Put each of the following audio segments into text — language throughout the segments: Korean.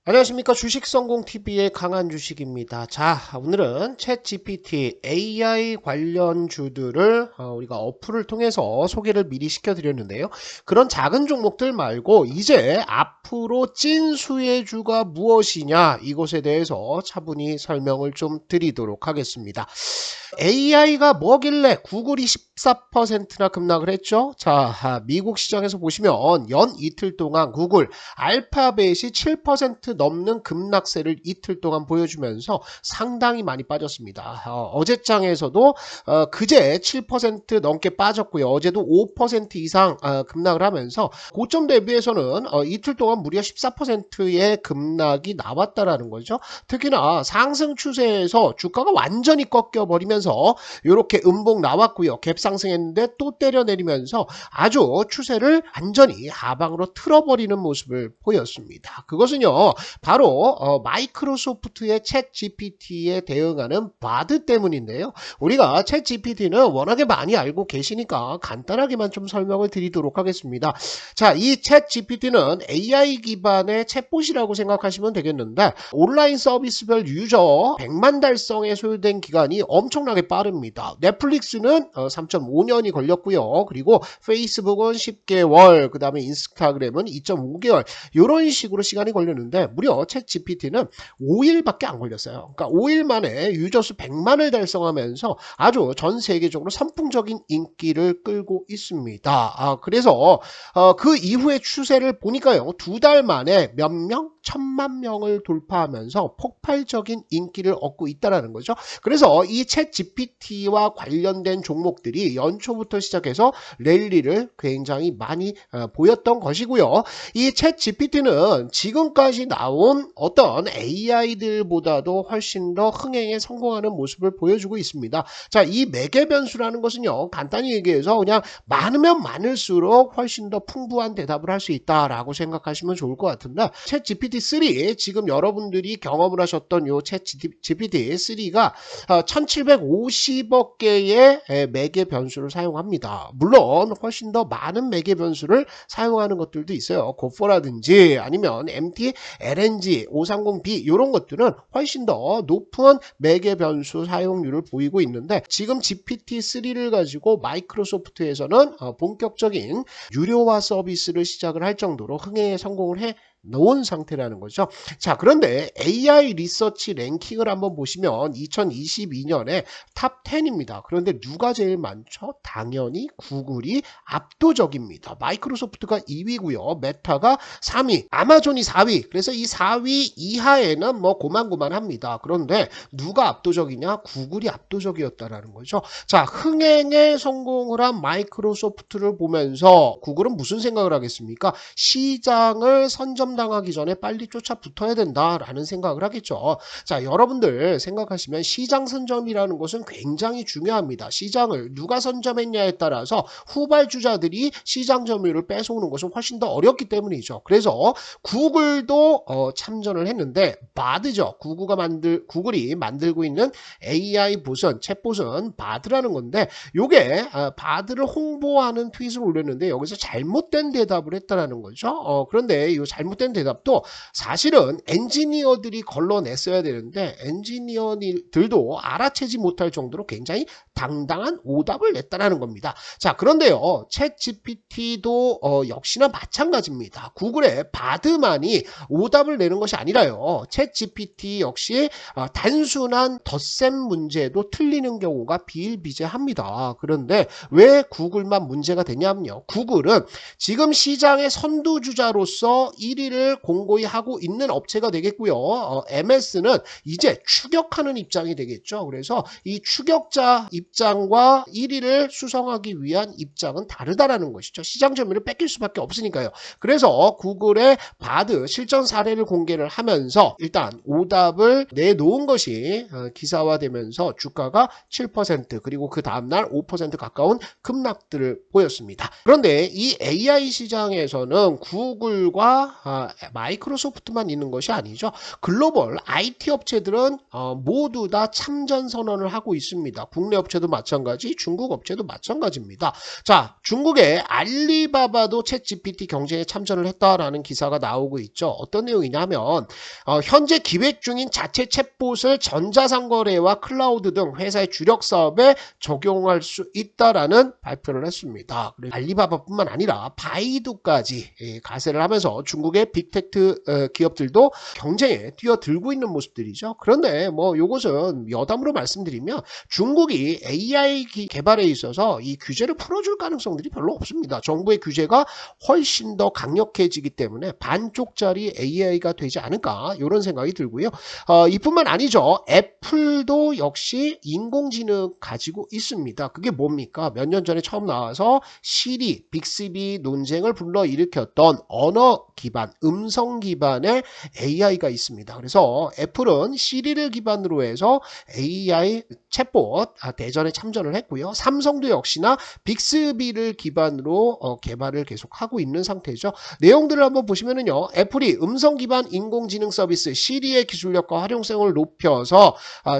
안녕하십니까. 주식성공TV의 강한 주식입니다. 자, 오늘은 챗GPT AI 관련주들을 우리가 어플을 통해서 소개를 미리 시켜드렸는데요. 그런 작은 종목들 말고 이제 앞으로 찐 수혜주가 무엇이냐, 이것에 대해서 차분히 설명을 좀 드리도록 하겠습니다. AI가 뭐길래 구글이 14%나 급락을 했죠? 자, 미국 시장에서 보시면 연 이틀 동안 구글, 알파벳이 7% 넘는 급락세를 이틀 동안 보여주면서 상당히 많이 빠졌습니다. 어제장에서도 그제 7% 넘게 빠졌고요. 어제도 5% 이상 급락을 하면서 고점 대비해서는 이틀 동안 무려 14%의 급락이 나왔다라는 거죠. 특히나 상승 추세에서 주가가 완전히 꺾여버리면서 이렇게 음봉 나왔고요. 갭 상승했는데 또 때려내리면서 아주 추세를 완전히 하방으로 틀어버리는 모습을 보였습니다. 그것은요, 바로 마이크로소프트의 챗 GPT에 대응하는 바드 때문인데요. 우리가 챗 GPT는 워낙에 많이 알고 계시니까 간단하게만 좀 설명을 드리도록 하겠습니다. 자, 이 챗 GPT는 AI 기반의 챗봇이라고 생각하시면 되겠는데, 온라인 서비스별 유저 100만 달성에 소요된 기간이 엄청나게 빠릅니다. 넷플릭스는 3.5년이 걸렸고요. 그리고 페이스북은 10개월, 그 다음에 인스타그램은 2.5개월, 이런 식으로 시간이 걸렸는데 무려 챗 GPT는 5일밖에 안 걸렸어요. 그러니까 5일 만에 유저수 100만을 달성하면서 아주 전 세계적으로 선풍적인 인기를 끌고 있습니다. 그래서 그 이후의 추세를 보니까요, 2달 만에 몇 명? 1000만 명을 돌파하면서 폭발적인 인기를 얻고 있다는 거죠. 그래서 이 챗 GPT와 관련된 종목들이 연초부터 시작해서 랠리를 굉장히 많이 보였던 것이고요. 이 챗 GPT는 지금까지 나온 어떤 AI들보다도 훨씬 더 흥행에 성공하는 모습을 보여주고 있습니다. 자, 이 매개 변수라는 것은요, 간단히 얘기해서 그냥 많으면 많을수록 훨씬 더 풍부한 대답을 할 수 있다라고 생각하시면 좋을 것 같은데, 챗 GPT-3 지금 여러분들이 경험을 하셨던 요 챗 GPT-3가 1750억 개의 매개 변수를 사용합니다. 물론 훨씬 더 많은 매개 변수를 사용하는 것들도 있어요. 고포라든지 아니면 MT, LNG, 530B 이런 것들은 훨씬 더 높은 매개 변수 사용률을 보이고 있는데, 지금 GPT-3를 가지고 마이크로소프트에서는 본격적인 유료화 서비스를 시작을 할 정도로 흥행에 성공을 해 놓은 상태라는 거죠. 자, 그런데 AI 리서치 랭킹을 한번 보시면 2022년에 탑 10입니다. 그런데 누가 제일 많죠? 당연히 구글이 압도적입니다. 마이크로소프트가 2위고요. 메타가 3위, 아마존이 4위. 그래서 이 4위 이하에는 뭐 고만고만합니다. 그런데 누가 압도적이냐? 구글이 압도적이었다라는 거죠. 자, 흥행에 성공을 한 마이크로소프트를 보면서 구글은 무슨 생각을 하겠습니까? 시장을 선점당하기 전에 빨리 쫓아 붙어야 된다라는 생각을 하겠죠. 자, 여러분들 생각하시면 시장 선점이라는 것은 굉장히 중요합니다. 시장을 누가 선점했냐에 따라서 후발주자들이 시장 점유율을 뺏어오는 것은 훨씬 더 어렵기 때문이죠. 그래서 구글도 참전을 했는데, 바드죠. 구글이 만들고 있는 AI 봇은, 챗봇은 바드라는 건데, 요게 바드를 홍보하는 트윗을 올렸는데 여기서 잘못된 대답을 했다라는 거죠. 그런데 이 잘못된 대답도 사실은 엔지니어들이 걸러냈어야 되는데 엔지니어들도 알아채지 못할 정도로 굉장히 당당한 오답을 냈다라는 겁니다. 자, 그런데요, 챗 GPT도 역시나 마찬가지입니다. 구글의 바드만이 오답을 내는 것이 아니라요, 챗 GPT 역시 단순한 덧셈 문제도 틀리는 경우가 비일비재합니다. 그런데 왜 구글만 문제가 되냐면요, 구글은 지금 시장의 선두주자로서 1위를 공고히 하고 있는 업체가 되겠고요. MS는 이제 추격하는 입장이 되겠죠. 그래서 이 추격자 입장과 1위를 수성하기 위한 입장은 다르다라는 것이죠. 시장 점유율을 뺏길 수밖에 없으니까요. 그래서 구글의 바드 실전 사례를 공개를 하면서 일단 오답을 내놓은 것이 기사화되면서 주가가 7% 그리고 그 다음날 5% 가까운 급락들을 보였습니다. 그런데 이 AI 시장에서는 구글과 마이크로소프트만 있는 것이 아니죠. 글로벌 IT 업체들은 모두 다 참전 선언을 하고 있습니다. 국내 업체도 마찬가지, 중국 업체도 마찬가지입니다. 자, 중국의 알리바바도 챗 GPT 경쟁에 참전을 했다라는 기사가 나오고 있죠. 어떤 내용이냐면 현재 기획 중인 자체 챗봇을 전자상거래와 클라우드 등 회사의 주력 사업에 적용할 수 있다라는 발표를 했습니다. 알리바바뿐만 아니라 바이두까지 가세를 하면서 중국의 빅테크 기업들도 경쟁에 뛰어들고 있는 모습들이죠. 그런데 뭐 이것은 여담으로 말씀드리면 중국이 AI 개발에 있어서 이 규제를 풀어줄 가능성들이 별로 없습니다. 정부의 규제가 훨씬 더 강력해지기 때문에 반쪽짜리 AI가 되지 않을까 이런 생각이 들고요. 이뿐만 아니죠. 애플도 역시 인공지능 가지고 있습니다. 그게 뭡니까? 몇 년 전에 처음 나와서 시리, 빅스비 논쟁을 불러일으켰던 언어 기반, 음성 기반의 AI가 있습니다. 그래서 애플은 시리를 기반으로 해서 AI 챗봇 대전에 참전을 했고요. 삼성도 역시나 빅스비를 기반으로 개발을 계속하고 있는 상태죠. 내용들을 한번 보시면은요. 애플이 음성 기반 인공지능 서비스 시리의 기술력과 활용성을 높여서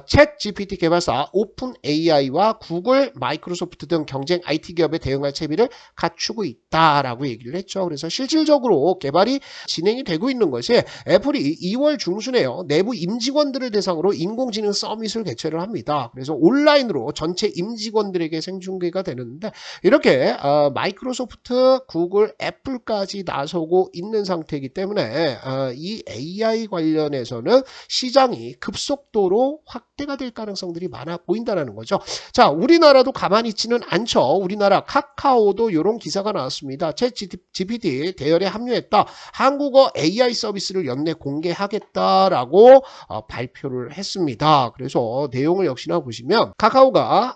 챗 GPT 개발사 오픈 AI와 구글, 마이크로소프트 등 경쟁 IT 기업에 대응할 채비를 갖추고 있다라고 얘기를 했죠. 그래서 실질적으로 개발이 진행이 되고 있는 것이 애플이 2월 중순에요. 내부 임직원들을 대상으로 인공지능 서밋을 개최를 합니다. 그래서 온라인으로 전체 임직원들에게 생중계가 되는데 이렇게 마이크로소프트, 구글, 애플까지 나서고 있는 상태이기 때문에 이 AI 관련해서는 시장이 급속도로 확대가 될 가능성들이 많아 보인다는 거죠. 자, 우리나라도 가만히 있지는 않죠. 우리나라 카카오도 이런 기사가 나왔습니다. 챗 GPT 대열에 합류했다. 한국어 AI 서비스를 연내 공개하겠다라고 발표를 했습니다. 그래서 내용을 역시나 보시면 카카오가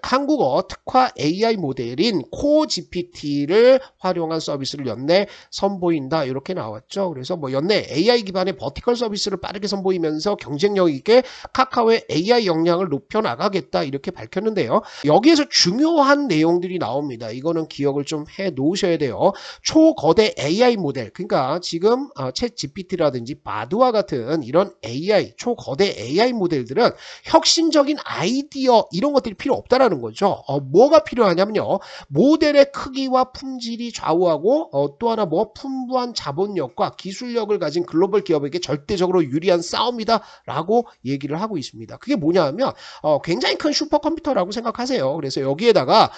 한국어 특화 AI 모델인 코GPT를 활용한 서비스를 연내 선보인다 이렇게 나왔죠. 그래서 뭐 연내 AI 기반의 버티컬 서비스를 빠르게 선보이면서 경쟁력 있게 카카오의 AI 역량을 높여 나가겠다 이렇게 밝혔는데요. 여기에서 중요한 내용들이 나옵니다. 이거는 기억을 좀 해 놓으셔야 돼요. 초거대 AI 모델, 그러니까 지금 챗 GPT라든지 바드와 같은 이런 AI, 초거대 AI 모델들은 혁신적인 아이디어 이런 것들이 필요 없다라는 거죠. 뭐가 필요하냐면요. 모델의 크기와 품질이 좌우하고 또 하나 뭐 풍부한 자본력과 기술력을 가진 글로벌 기업에게 절대적으로 유리한 싸움이다라고 얘기를 하고 있습니다. 그게 뭐냐면 굉장히 큰 슈퍼컴퓨터라고 생각하세요. 그래서 여기에다가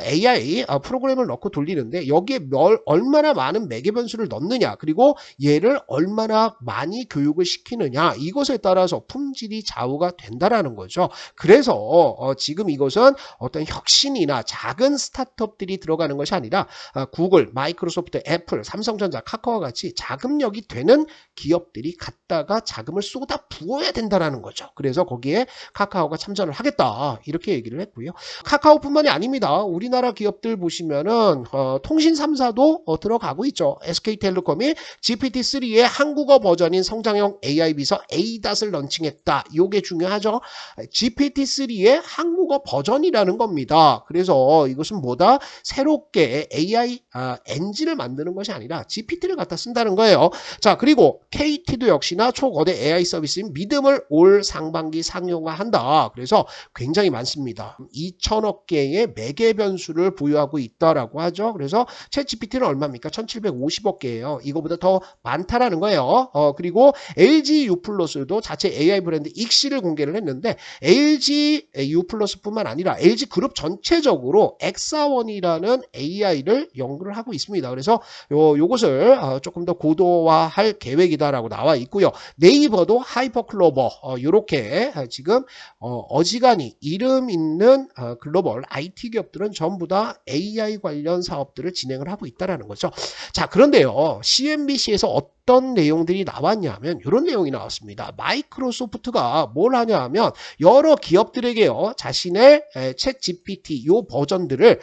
AI 프로그램을 넣고 돌리는데 여기에 얼마나 많은 매개 변수를 넣느냐 그리고 얘를 얼마나 많이 교육을 시키느냐 이것에 따라서 품질이 좌우가 된다라는 거죠. 그래서 지금 이것은 어떤 혁신이나 작은 스타트업들이 들어가는 것이 아니라 구글, 마이크로소프트, 애플, 삼성전자, 카카오와 같이 자금력이 되는 기업들이 갖다가 자금을 쏟아 부어야 된다라는 거죠. 그래서 거기에 카카오가 참전을 하겠다 이렇게 얘기를 했고요. 카카오뿐만이 아닙니다. 우리나라 기업들 보시면은 통신 3사도 들어가고 있죠. SK텔레콤이 GPT-3의 한국어 버전인 성장형 AI 비서 ADAS을 런칭했다. 이게 중요하죠. GPT-3의 한국어 버전이라는 겁니다. 그래서 이것은 뭐다? 새롭게 AI 엔진을 만드는 것이 아니라 GPT를 갖다 쓴다는 거예요. 자, 그리고 KT도 역시나 초거대 AI 서비스인 믿음을 올 상반기 상용화한다. 그래서 굉장히 많습니다. 2천억 개의 매개 변수를 보유하고 있다라고 하죠. 그래서 챗 GPT는 얼마입니까? 1750억 개예요. 이거보다 더 많다라는 거예요. 그리고 LG U+도 자체 AI 브랜드 익시를 공개를 했는데 LG U+뿐만 아니라 LG 그룹 전체적으로 엑사원이라는 AI를 연구를 하고 있습니다. 그래서 요것을 조금 더 고도화할 계획이다라고 나와 있고요. 네이버도 하이퍼클로버 이렇게 지금 어지간히 이름 있는 글로벌 IT 기업들은 전부 다 AI 관련 사업들을 진행을 하고 있다는 거죠. 자, 그런데요. CNBC에서 어떤 내용들이 나왔냐면 이런 내용이 나왔습니다. 마이크로소프트가 뭘 하냐 하면 여러 기업들에게요. 자신의 챗 GPT 요 버전들을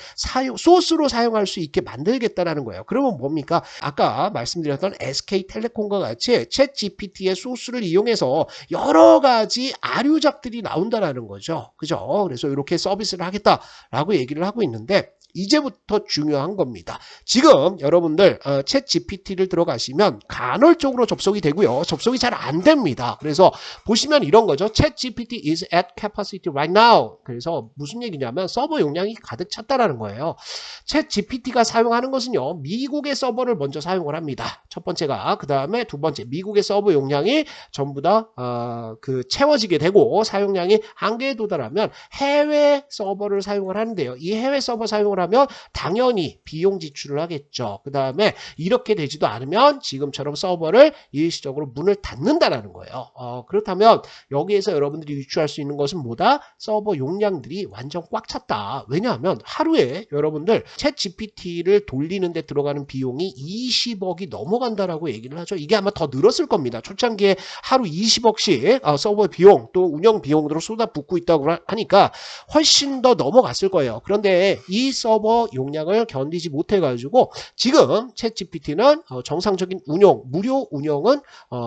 소스로 사용할 수 있게 만들겠다라는 거예요. 그러면 뭡니까? 아까 말씀드렸던 SK텔레콤과 같이 챗 GPT의 소스를 이용해서 여러 가지 아류작들이 나온다라는 거죠. 그죠? 그래서 이렇게 서비스를 하겠다라고 얘기를 하고 있는데 이제부터 중요한 겁니다. 지금 여러분들 챗 GPT를 들어가시면 간헐적으로 접속이 되고요. 접속이 잘 안 됩니다. 그래서 보시면 이런 거죠. 챗 GPT is at capacity right now. 그래서 무슨 얘기냐면 서버 용량이 가득 찼다라는 거예요. 챗 GPT가 사용하는 것은요. 미국의 서버를 먼저 사용을 합니다. 첫 번째가. 그 다음에 두 번째 미국의 서버 용량이 전부 다 채워지게 되고 사용량이 한계에 도달하면 해외 서버를 사용을 하는데요. 이 해외 서버 사용을 하면 당연히 비용 지출을 하겠죠. 그 다음에 이렇게 되지도 않으면 지금처럼 서버를 일시적으로 문을 닫는다라는 거예요. 그렇다면 여기에서 여러분들이 유추할 수 있는 것은 뭐다? 서버 용량들이 완전 꽉 찼다. 왜냐하면 하루에 여러분들 챗 GPT를 돌리는 데 들어가는 비용이 20억이 넘어간다라고 얘기를 하죠. 이게 아마 더 늘었을 겁니다. 초창기에 하루 20억씩 서버 비용 또 운영 비용으로 쏟아붓고 있다고 하니까 훨씬 더 넘어갔을 거예요. 그런데 이 서버 용량을 견디지 못해가지고 지금 챗 GPT는 정상적인 운영, 무료 운영은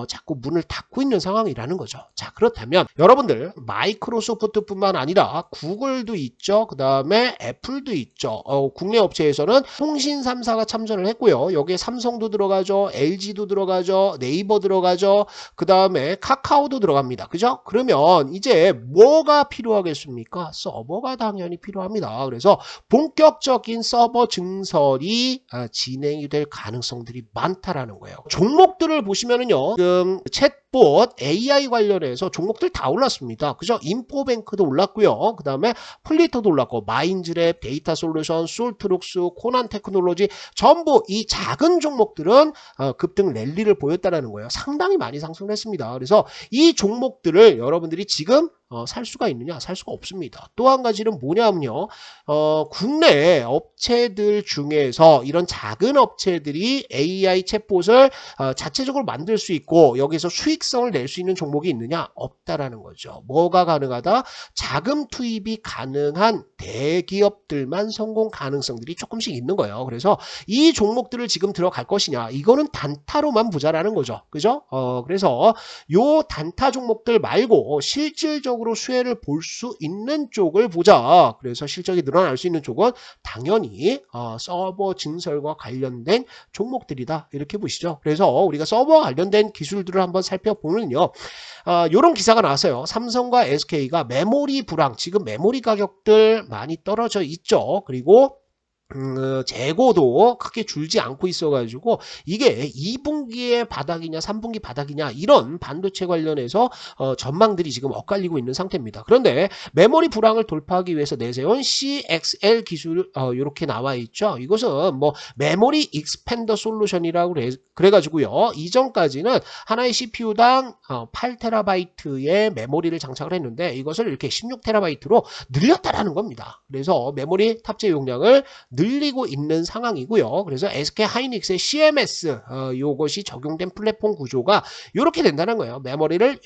자꾸 문을 닫고 있는 상황이라는 거죠. 자, 그렇다면 여러분들 마이크로소프트뿐만 아니라 구글도 있죠. 그 다음에 애플도 있죠. 국내 업체에서는 통신 3사가 참전을 했고요. 여기에 삼성도 들어가죠. LG도 들어가죠. 네이버 들어가죠. 그 다음에 카카오도 들어갑니다. 그죠? 그러면 이제 뭐가 필요하겠습니까? 서버가 당연히 필요합니다. 그래서 본격적인 서버 증설이 진행이 될 가능성들이 많다라는 거예요. 종목들을 보시면은요. 지금 챗봇 AI 관련해서 종목들 다 올랐습니다. 그죠? 인포뱅크도 올랐고요. 그 다음에 플리터도 올랐고 마인즈랩, 데이터 솔루션, 솔트룩스, 코난 테크놀로지 전부 이 작은 종목들은 급등 랠리를 보였다라는 거예요. 상당히 많이 상승했습니다. 그래서 이 종목들을 여러분들이 지금 살 수가 있느냐? 살 수가 없습니다. 또 한 가지는 뭐냐면요. 국내 업체들 중에서 이런 작은 업체들이 AI 챗봇을 자체적으로 만들 수 있고 여기서 수익성을 낼 수 있는 종목이 있느냐? 없다라는 거죠. 뭐가 가능하다? 자금 투입이 가능한 대기업들만 성공 가능성들이 조금씩 있는 거예요. 그래서 이 종목들을 지금 들어갈 것이냐? 이거는 단타로만 보자라는 거죠. 그죠? 그래서 요 단타 종목들 말고 실질적으로 수혜를 볼 수 있는 쪽을 보자. 그래서 실적이 늘어날 수 있는 쪽은 당연히 서버 증설과 관련된 종목들이다. 이렇게 보시죠. 그래서 우리가 서버 관련된 기술들을 한번 살펴보면요. 이런 기사가 나왔어요. 삼성과 SK가 메모리 불황, 지금 메모리 가격들 많이 떨어져 있죠. 그리고 재고도 크게 줄지 않고 있어가지고 이게 2분기의 바닥이냐 3분기 바닥이냐 이런 반도체 관련해서 전망들이 지금 엇갈리고 있는 상태입니다. 그런데 메모리 불황을 돌파하기 위해서 내세운 CXL 기술 이렇게 나와 있죠. 이것은 뭐 메모리 익스펜더 솔루션이라고 그래가지고요. 이전까지는 하나의 CPU당 8TB의 메모리를 장착을 했는데 이것을 이렇게 16TB로 늘렸다라는 겁니다. 그래서 메모리 탑재 용량을 늘리고 있는 상황이고요. 그래서 SK 하이닉스의 CMS 이것이 적용된 플랫폼 구조가 이렇게 된다는 거예요. 메모리를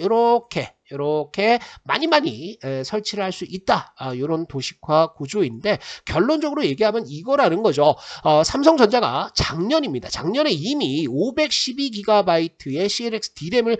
이렇게 많이 설치를 할 수 있다. 이런 도식화 구조인데 결론적으로 얘기하면 이거라는 거죠. 삼성전자가 작년입니다. 작년에 이미 512GB의 CLX D램을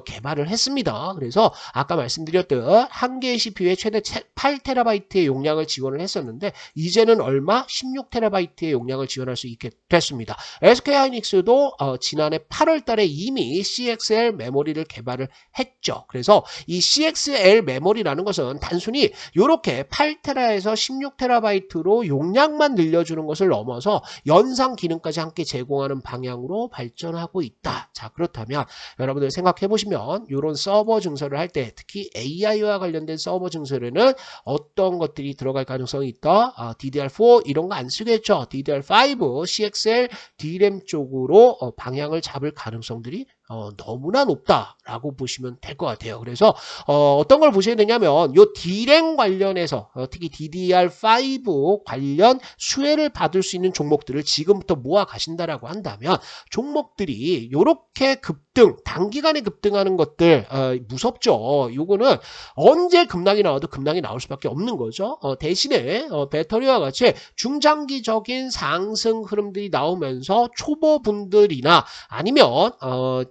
개발을 했습니다. 그래서 아까 말씀드렸던 한 개의 CPU에 최대 8TB의 용량을 지원을 했었는데 이제는 얼마? 16TB의 용량을 지원할 수 있게 됐습니다. SK하이닉스도 지난해 8월 달에 이미 CXL 메모리를 개발을 했죠. 그래서 이 CXL 메모리라는 것은 단순히 이렇게 8TB에서 16TB로 용량만 늘려주는 것을 넘어서 연상 기능까지 함께 제공하는 방향으로 발전하고 있다. 자, 그렇다면 여러분들 생각해 보시면 이런 서버 증설을 할 때 특히 AI와 관련된 서버 증설에는 어떤 것들이 들어갈 가능성이 있다? DDR4 이런 거 안 쓰겠죠. DDR5, CXL, D램 쪽으로 방향을 잡을 가능성들이 너무나 높다라고 보시면 될 것 같아요. 그래서 어떤 걸 보셔야 되냐면 요 D램 관련해서 특히 DDR5 관련 수혜를 받을 수 있는 종목들을 지금부터 모아 가신다라고 한다면 종목들이 요렇게 급등, 단기간에 급등하는 것들 무섭죠. 요거는 언제 급락이 나와도 급락이 나올 수밖에 없는 거죠. 대신에 배터리와 같이 중장기적인 상승 흐름들이 나오면서 초보분들이나 아니면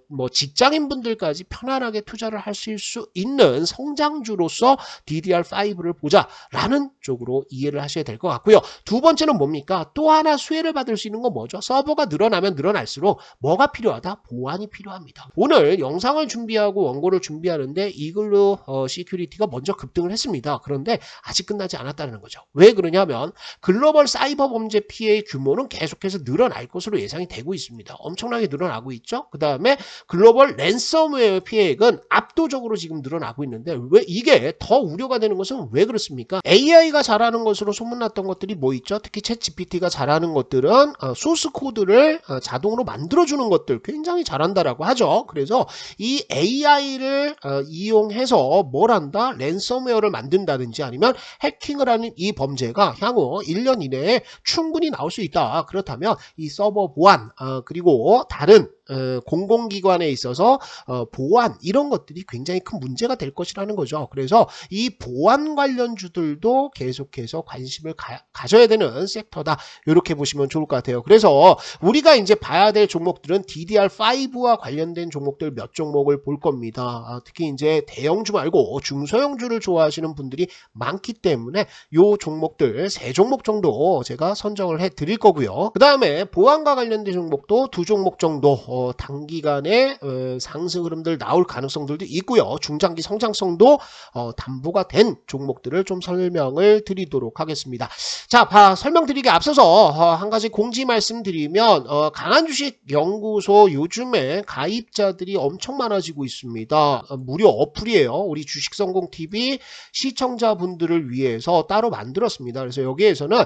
뭐 직장인분들까지 편안하게 투자를 하실 수 있는 성장주로서 DDR5를 보자라는 쪽으로 이해를 하셔야 될 것 같고요. 두 번째는 뭡니까? 또 하나 수혜를 받을 수 있는 건 뭐죠? 서버가 늘어나면 늘어날수록 뭐가 필요하다? 보안이 필요합니다. 오늘 영상을 준비하고 원고를 준비하는데 이글루 시큐리티가 먼저 급등을 했습니다. 그런데 아직 끝나지 않았다는 거죠. 왜 그러냐면 글로벌 사이버 범죄 피해의 규모는 계속해서 늘어날 것으로 예상이 되고 있습니다. 엄청나게 늘어나고 있죠. 그 다음에 글로벌 랜섬웨어 피해액은 압도적으로 지금 늘어나고 있는데 왜 이게 더 우려가 되는 것은 왜 그렇습니까? AI가 잘하는 것으로 소문났던 것들이 뭐 있죠? 특히 챗 GPT가 잘하는 것들은 소스 코드를 자동으로 만들어주는 것들 굉장히 잘한다라고 하죠. 그래서 이 AI를 이용해서 뭘 한다? 랜섬웨어를 만든다든지 아니면 해킹을 하는 이 범죄가 향후 1년 이내에 충분히 나올 수 있다. 그렇다면 이 서버 보안 그리고 다른 공공기관에 있어서 보안 이런 것들이 굉장히 큰 문제가 될 것이라는 거죠. 그래서 이 보안 관련주들도 계속해서 관심을 가져야 되는 섹터다. 이렇게 보시면 좋을 것 같아요. 그래서 우리가 이제 봐야 될 종목들은 DDR5와 관련된 종목들 몇 종목을 볼 겁니다. 특히 이제 대형주 말고 중소형주를 좋아하시는 분들이 많기 때문에 요 종목들 3종목 정도 제가 선정을 해 드릴 거고요. 그 다음에 보안과 관련된 종목도 2종목 정도 단기간에 상승 흐름들 나올 가능성들도 있고요. 중장기 성장성도 담보가 된 종목들을 좀 설명을 드리도록 하겠습니다. 자, 설명드리기 앞서서 한 가지 공지 말씀드리면 강한주식연구소 요즘에 가입자들이 엄청 많아지고 있습니다. 무료 어플이에요. 우리 주식성공TV 시청자분들을 위해서 따로 만들었습니다. 그래서 여기에서는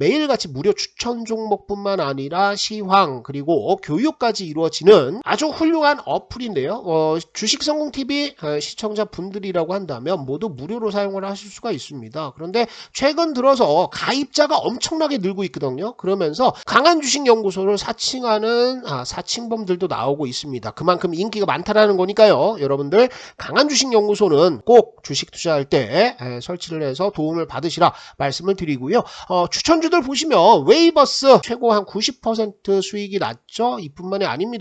매일같이 무료 추천 종목뿐만 아니라 시황 그리고 교육까지 이루어지는 아주 훌륭한 어플인데요. 주식성공TV 시청자분들이라고 한다면 모두 무료로 사용을 하실 수가 있습니다. 그런데 최근 들어서 가입자가 엄청나게 늘고 있거든요. 그러면서 강한주식연구소를 사칭하는 사칭범들도 나오고 있습니다. 그만큼 인기가 많다라는 거니까요. 여러분들 강한주식연구소는 꼭 주식 투자할 때 설치를 해서 도움을 받으시라 말씀을 드리고요. 추천주들 보시면 웨이버스 최고 한 90% 수익이 났죠. 이뿐만이 아닙니다.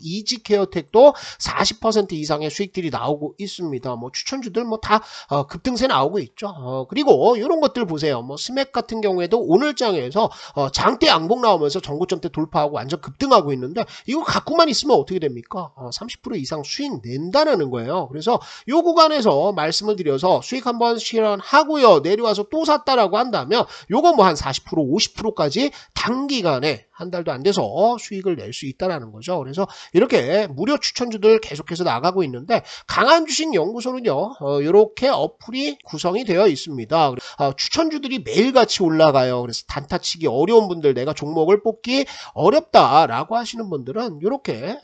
이지케어텍도 40% 이상의 수익들이 나오고 있습니다. 뭐 추천주들 뭐 다 급등세 나오고 있죠. 그리고 이런 것들 보세요. 뭐 스맥 같은 경우에도 오늘장에서 장대 양봉 나오면서 전고점대 돌파하고 완전 급등하고 있는데 이거 갖고만 있으면 어떻게 됩니까? 30% 이상 수익 낸다는 거예요. 그래서 이 구간에서 말씀을 드려서 수익 한번 실현하고요. 내려와서 또 샀다라고 한다면 요거 뭐 한 40% 50%까지 단기간에 한 달도 안 돼서 수익을 낼 수 있다는 거죠. 그래서 이렇게 무료 추천주들 계속해서 나가고 있는데 강한주식연구소는요. 이렇게 어플이 구성이 되어 있습니다. 추천주들이 매일같이 올라가요. 그래서 단타치기 어려운 분들 내가 종목을 뽑기 어렵다라고 하시는 분들은 이렇게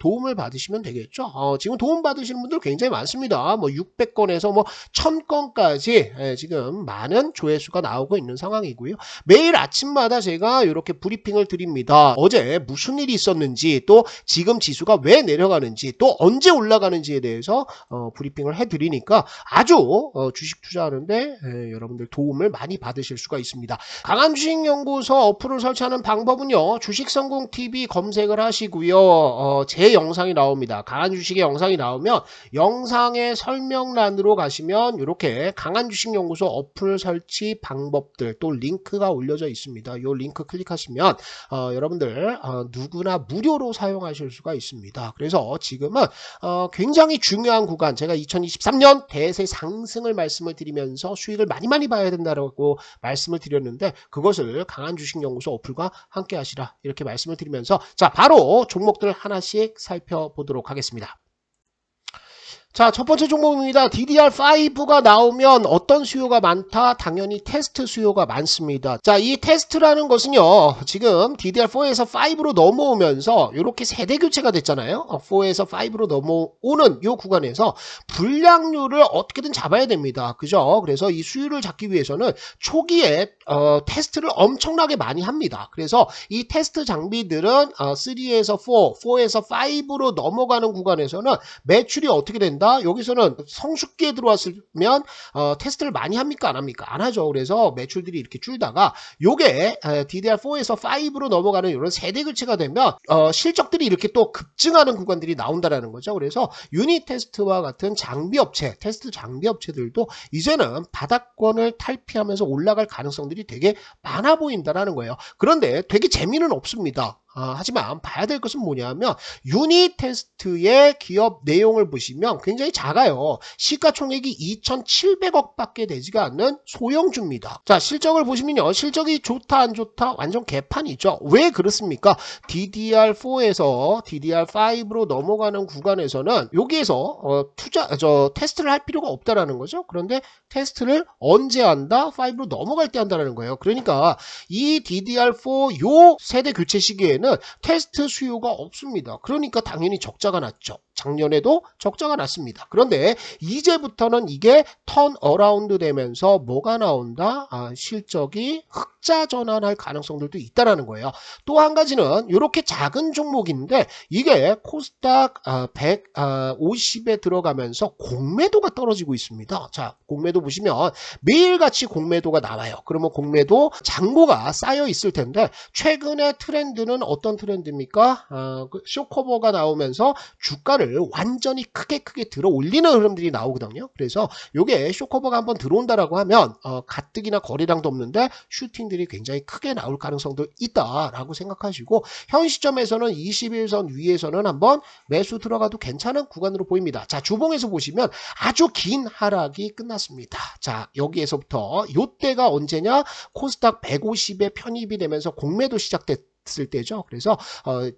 도움을 받으시면 되겠죠. 지금 도움 받으시는 분들 굉장히 많습니다. 뭐 600건에서 뭐 1000건까지 지금 많은 조회수가 나오고 있는 상황이고요. 매일 아침마다 제가 이렇게 브리핑을 드립니다. 어제 무슨 일이 있었는지 또 지금 지수가 왜 내려가는지 또 언제 올라가는지에 대해서 브리핑을 해드리니까 아주 주식 투자하는데 여러분들 도움을 많이 받으실 수가 있습니다. 강한주식연구소 어플을 설치하는 방법은요. 주식성공TV 검색을 하시고요. 제 영상이 나옵니다. 강한주식의 영상이 나오면 영상의 설명란으로 가시면 이렇게 강한주식연구소 어플 설치 방법들 또 링크가 올려져 있습니다. 이 링크 클릭하시면 여러분들 누구나 무료로 사용하실 수가 있습니다. 그래서 지금은 굉장히 중요한 구간 제가 2023년 대세 상승을 말씀을 드리면서 수익을 많이 봐야 된다고 말씀을 드렸는데 그것을 강한주식연구소 어플과 함께 하시라 이렇게 말씀을 드리면서 자 바로 종목들 하나씩 살펴보도록 하겠습니다. 자, 첫 번째 종목입니다. DDR5가 나오면 어떤 수요가 많다? 당연히 테스트 수요가 많습니다. 자, 이 테스트라는 것은요, 지금 DDR4에서 5로 넘어오면서 이렇게 세대 교체가 됐잖아요. 4에서 5로 넘어오는 이 구간에서 불량률을 어떻게든 잡아야 됩니다. 그죠? 그래서 이 수요를 잡기 위해서는 초기에 테스트를 엄청나게 많이 합니다. 그래서 이 테스트 장비들은 3에서 4, 4에서 5로 넘어가는 구간에서는 매출이 어떻게 된다? 여기서는 성숙기에 들어왔으면 테스트를 많이 합니까? 안 합니까? 안 하죠. 그래서 매출들이 이렇게 줄다가 요게 DDR4에서 5로 넘어가는 이런 세대 교체가 되면 실적들이 이렇게 또 급증하는 구간들이 나온다라는 거죠. 그래서 유닛 테스트와 같은 장비 업체, 테스트 장비 업체들도 이제는 바닥권을 탈피하면서 올라갈 가능성들이 되게 많아 보인다라는 거예요. 그런데 되게 재미는 없습니다. 하지만 봐야 될 것은 뭐냐면 유닛 테스트의 기업 내용을 보시면 굉장히 작아요. 시가총액이 2,700억 밖에 되지가 않는 소형주입니다. 자, 실적을 보시면요. 실적이 좋다 안 좋다 완전 개판이죠. 왜 그렇습니까? DDR4에서 DDR5로 넘어가는 구간에서는 여기에서 테스트를 할 필요가 없다라는 거죠. 그런데 테스트를 언제 한다? 5로 넘어갈 때 한다는 거예요. 그러니까 이 DDR4 요 세대 교체 시기에는 테스트 수요가 없습니다. 그러니까 당연히 적자가 났죠. 작년에도 적자가 났습니다. 그런데 이제부터는 이게 턴 어라운드 되면서 뭐가 나온다? 실적이 흑자 전환할 가능성들도 있다라는 거예요. 또 한 가지는 이렇게 작은 종목인데 이게 코스닥 150에 들어가면서 공매도가 떨어지고 있습니다. 자, 공매도 보시면 매일같이 공매도가 나와요. 그러면 공매도 잔고가 쌓여 있을 텐데 최근의 트렌드는 어떤 트렌드입니까? 쇼커버가 나오면서 주가를 완전히 크게 들어 올리는 흐름들이 나오거든요. 그래서 이게 쇼커버가 한번 들어온다라고 하면 가뜩이나 거래량도 없는데 슈팅들이 굉장히 크게 나올 가능성도 있다라고 생각하시고 현 시점에서는 21선 위에서는 한번 매수 들어가도 괜찮은 구간으로 보입니다. 자, 주봉에서 보시면 아주 긴 하락이 끝났습니다. 자, 여기에서부터 요때가 언제냐? 코스닥 150에 편입이 되면서 공매도 시작됐을 때죠. 그래서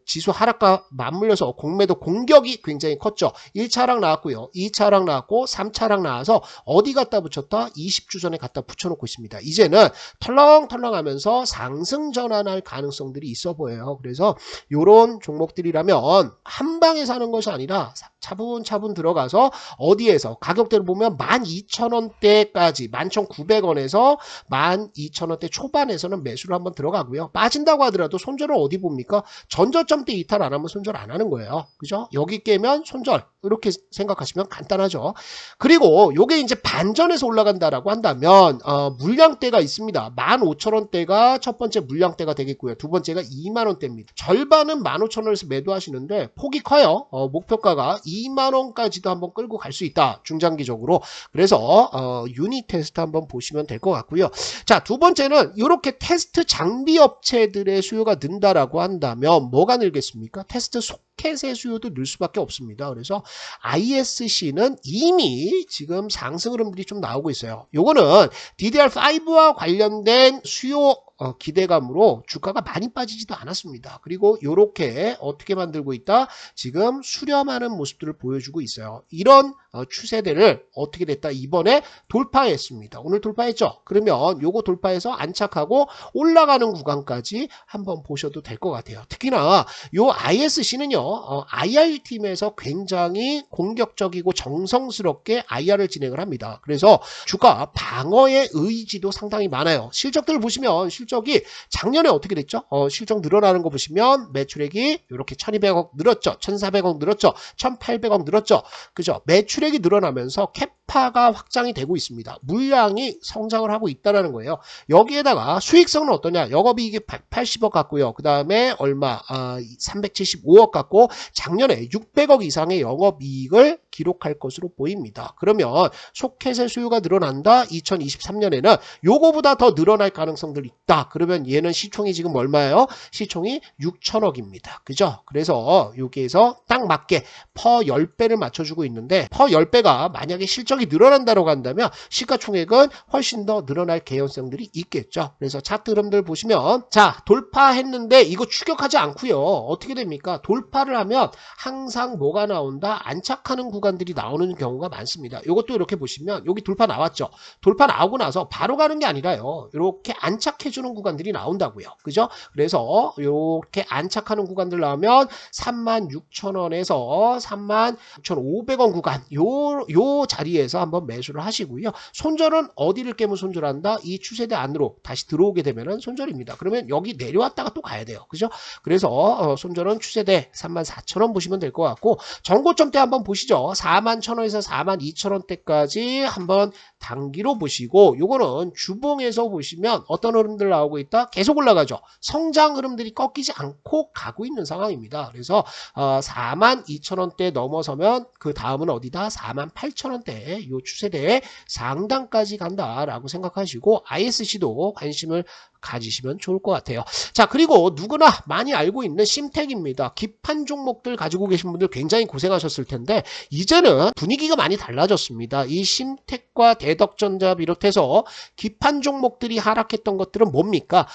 지수 하락과 맞물려서 공매도 공격이 굉장히 컸죠. 1차 하락 나왔고요. 2차 하락 나왔고 3차 하락 나와서 어디 갖다 붙였다? 20주 전에 갖다 붙여놓고 있습니다. 이제는 털렁털렁하면서 상승 전환할 가능성들이 있어 보여요. 그래서 이런 종목들이라면 한 방에 사는 것이 아니라 차분차분 들어가서 어디에서 가격대를 보면 12,000원대까지 11,900원에서 12,000원대 초반에서는 매수를 한번 들어가고요. 빠진다고 하더라도 손절을 어디 봅니까? 전저점 때 이탈 안 하면 손절 안 하는 거예요. 그죠? 여기 깨면 손절. 이렇게 생각하시면 간단하죠. 그리고 요게 이제 반전해서 올라간다라고 한다면 물량대가 있습니다. 15,000원대가 첫 번째 물량대가 되겠고요. 두 번째가 20,000원대입니다. 절반은 15,000원에서 매도하시는데 폭이 커요. 목표가가 20,000원까지도 한번 끌고 갈 수 있다. 중장기적으로. 그래서 유닛 테스트 한번 보시면 될 것 같고요. 자, 두 번째는 이렇게 테스트 장비 업체들의 수요가 는다라고 한다면 뭐가 늘겠습니까? 테스트 소켓의 수요도 늘 수밖에 없습니다. 그래서 ISC는 이미 지금 상승 흐름들이 좀 나오고 있어요. 요거는 DDR5와 관련된 수요 기대감으로 주가가 많이 빠지지도 않았습니다. 그리고 이렇게 어떻게 만들고 있다? 지금 수렴하는 모습들을 보여주고 있어요. 이런 추세대를 어떻게 됐다? 이번에 돌파했습니다. 오늘 돌파했죠? 그러면 요거 돌파해서 안착하고 올라가는 구간까지 한번 보셔도 될 것 같아요. 특히나 요 ISC는요, IR팀에서 굉장히 공격적이고 정성스럽게 IR을 진행을 합니다. 그래서 주가 방어의 의지도 상당히 많아요. 실적들을 보시면 실적이 작년에 어떻게 됐죠? 실적 늘어나는 거 보시면 매출액이 이렇게 1,200억 늘었죠. 1,400억 늘었죠. 1,800억 늘었죠. 그죠? 매출액이 늘어나면서 캐파가 확장이 되고 있습니다. 물량이 성장을 하고 있다는 거예요. 여기에다가 수익성은 어떠냐? 영업이익이 180억 같고요. 그 다음에 얼마? 375억 같고 작년에 600억 이상의 영업이익을 기록할 것으로 보입니다. 그러면 소켓의 수요가 늘어난다. 2023년에는 요거보다 더 늘어날 가능성들이 있다. 그러면 얘는 시총이 지금 얼마예요? 시총이 6천억입니다. 그죠? 그래서 여기에서 딱 맞게 퍼 10배를 맞춰주고 있는데 퍼 10배가 만약에 실적이 늘어난다고 한다면 시가총액은 훨씬 더 늘어날 개연성들이 있겠죠. 그래서 차트 흐름들 보시면 자, 돌파했는데 이거 추격하지 않고요. 어떻게 됩니까? 돌파를 하면 항상 뭐가 나온다? 안착하는 구간 구간들이 나오는 경우가 많습니다. 이것도 이렇게 보시면 여기 돌파 나왔죠. 돌파 나오고 나서 바로 가는 게 아니라요. 이렇게 안착해주는 구간들이 나온다고요. 그죠? 그래서 이렇게 안착하는 구간들 나오면 36,000원에서 36,500원 구간 요 자리에서 한번 매수를 하시고요. 손절은 어디를 깨면 손절한다? 이 추세대 안으로 다시 들어오게 되면은 손절입니다. 그러면 여기 내려왔다가 또 가야 돼요. 그죠? 그래서 손절은 추세대 34,000원 보시면 될 것 같고, 전고점대 한번 보시죠. 41,000원에서 42,000원대까지 한번 단기로 보시고, 요거는 주봉에서 보시면 어떤 흐름들 나오고 있다? 계속 올라가죠. 성장 흐름들이 꺾이지 않고 가고 있는 상황입니다. 그래서 42,000원대 넘어서면 그 다음은 어디다? 48,000원대 요 추세대의 상단까지 간다라고 생각하시고, ISC도 관심을 가지시면 좋을 것 같아요. 자, 그리고 누구나 많이 알고 있는 심택입니다. 기판 종목들 가지고 계신 분들 굉장히 고생하셨을 텐데 이제는 분위기가 많이 달라졌습니다. 이 심택과 대덕전자 비롯해서 기판 종목들이 하락했던 것들은 뭡니까?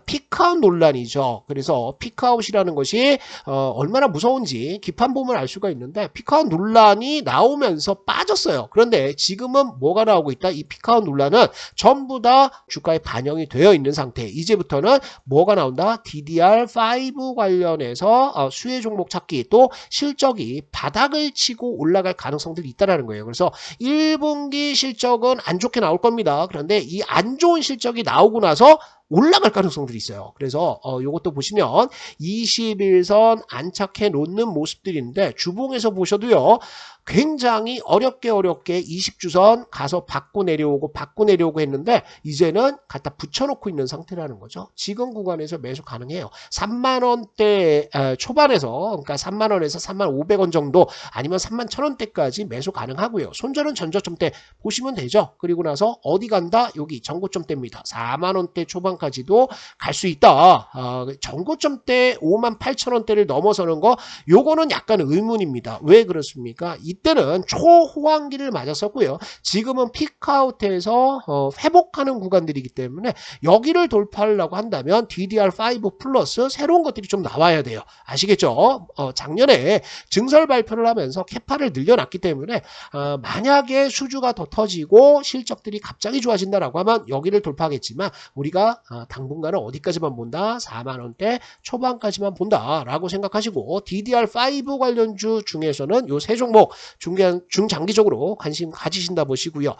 피크아웃 논란이죠. 그래서 피크아웃이라는 것이 얼마나 무서운지 기판 보면 알 수가 있는데, 피크아웃 논란이 나오면서 빠졌어요. 그런데 지금은 뭐가 나오고 있다? 이 피크아웃 논란은 전부 다 주가에 반영이 되어 있는 상태. 이제부터는 뭐가 나온다? DDR5 관련해서 수혜 종목 찾기, 또 실적이 바닥을 치고 올라갈 가능성들이 있다는 거예요. 그래서 1분기 실적은 안 좋게 나올 겁니다. 그런데 이 안 좋은 실적이 나오고 나서 올라갈 가능성들이 있어요. 그래서 이것도 보시면 21선 안착해 놓는 모습들인데, 주봉에서 보셔도요. 굉장히 어렵게 20주선 가서 받고 내려오고 했는데 이제는 갖다 붙여놓고 있는 상태라는 거죠. 지금 구간에서 매수 가능해요. 3만원대 초반에서, 그러니까 3만원에서 3만500원 정도, 아니면 31,000원대까지 매수 가능하고요. 손절은 전저점대 보시면 되죠. 그리고 나서 어디 간다? 여기 전고점대입니다. 4만원대 초반까지도 갈 수 있다. 전고점대 58,000원대를 넘어서는 거, 요거는 약간 의문입니다. 왜 그렇습니까? 이때는 초호황기를 맞았었고요. 지금은 피크아웃에서 회복하는 구간들이기 때문에 여기를 돌파하려고 한다면 DDR5 플러스 새로운 것들이 좀 나와야 돼요. 아시겠죠? 작년에 증설 발표를 하면서 캐파를 늘려놨기 때문에 만약에 수주가 더 터지고 실적들이 갑자기 좋아진다라고 하면 여기를 돌파하겠지만, 우리가 당분간은 어디까지만 본다? 4만원대 초반까지만 본다라고 생각하시고, DDR5 관련주 중에서는 요 세 종목 중장기적으로 관심 가지신다 보시고요.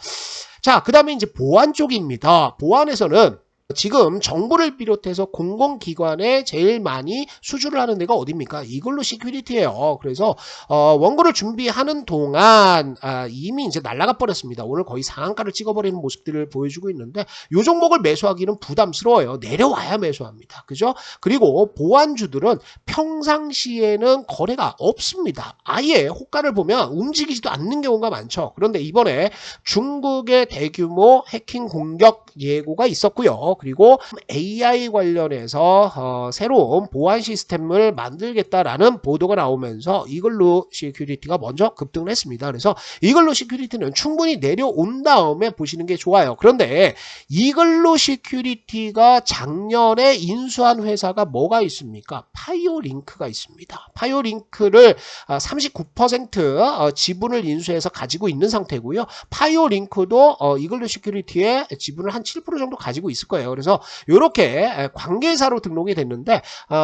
자, 그 다음에 이제 보안 쪽입니다. 보안에서는 지금 정부를 비롯해서 공공기관에 제일 많이 수주를 하는 데가 어디입니까? 이글루 시큐리티예요. 그래서 원고를 준비하는 동안 이미 이제 날아가 버렸습니다. 오늘 거의 상한가를 찍어버리는 모습들을 보여주고 있는데, 이 종목을 매수하기는 부담스러워요. 내려와야 매수합니다. 그죠? 그리고 보안주들은 평상시에는 거래가 없습니다. 아예 호가를 보면 움직이지도 않는 경우가 많죠. 그런데 이번에 중국의 대규모 해킹 공격 예고가 있었고요. 그리고 AI 관련해서 새로운 보안 시스템을 만들겠다라는 보도가 나오면서 이글루 시큐리티가 먼저 급등을 했습니다. 그래서 이글루 시큐리티는 충분히 내려온 다음에 보시는 게 좋아요. 그런데 이글루 시큐리티가 작년에 인수한 회사가 뭐가 있습니까? 파이오링크가 있습니다. 파이오링크를 39% 지분을 인수해서 가지고 있는 상태고요. 파이오링크도 이글루 시큐리티의 지분을 한 7% 정도 가지고 있을 거예요. 그래서 이렇게 관계사로 등록이 됐는데,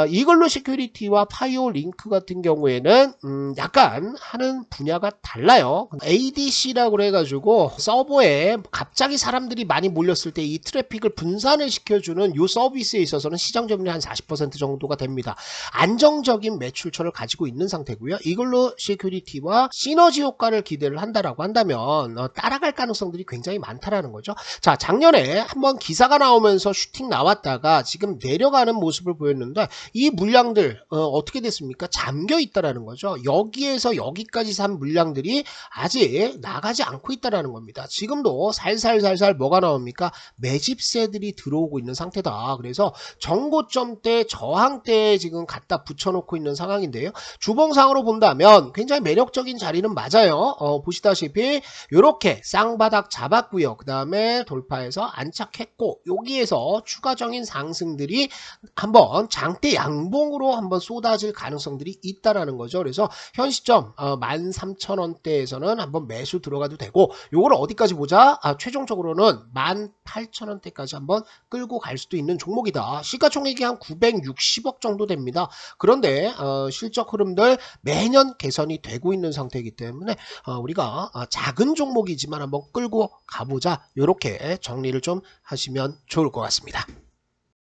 이글루 시큐리티와 파이오링크 같은 경우에는 약간 하는 분야가 달라요. ADC라고 해가지고 서버에 갑자기 사람들이 많이 몰렸을 때 이 트래픽을 분산을 시켜주는 이 서비스에 있어서는 시장 점유율이 한 40% 정도가 됩니다. 안정적인 매출처를 가지고 있는 상태고요. 이글루 시큐리티와 시너지 효과를 기대를 한다라고 한다면 따라갈 가능성들이 굉장히 많다라는 거죠. 자, 작년에 한번 기사가 나오면서 슈팅 나왔다가 지금 내려가는 모습을 보였는데, 이 물량들 어떻게 됐습니까? 잠겨 있다라는 거죠. 여기에서 여기까지 산 물량들이 아직 나가지 않고 있다라는 겁니다. 지금도 살살살살 뭐가 나옵니까? 매집세들이 들어오고 있는 상태다. 그래서 정고점대 저항대에 지금 갖다 붙여놓고 있는 상황인데요. 주봉상으로 본다면 굉장히 매력적인 자리는 맞아요. 보시다시피 이렇게 쌍바닥 잡았고요. 그 다음에 돌파해서 안착했고, 여기에 여기에서 추가적인 상승들이 한번 장대 양봉으로 한번 쏟아질 가능성들이 있다라는 거죠. 그래서 현 시점 13,000원대에서는 한번 매수 들어가도 되고, 요걸 어디까지 보자? 최종적으로는 18,000원대까지 한번 끌고 갈 수도 있는 종목이다. 시가총액이 한 960억 정도 됩니다. 그런데 실적 흐름들 매년 개선이 되고 있는 상태이기 때문에 우리가 작은 종목이지만 한번 끌고 가보자, 이렇게 정리를 좀 하시면 좋을 것 같습니다.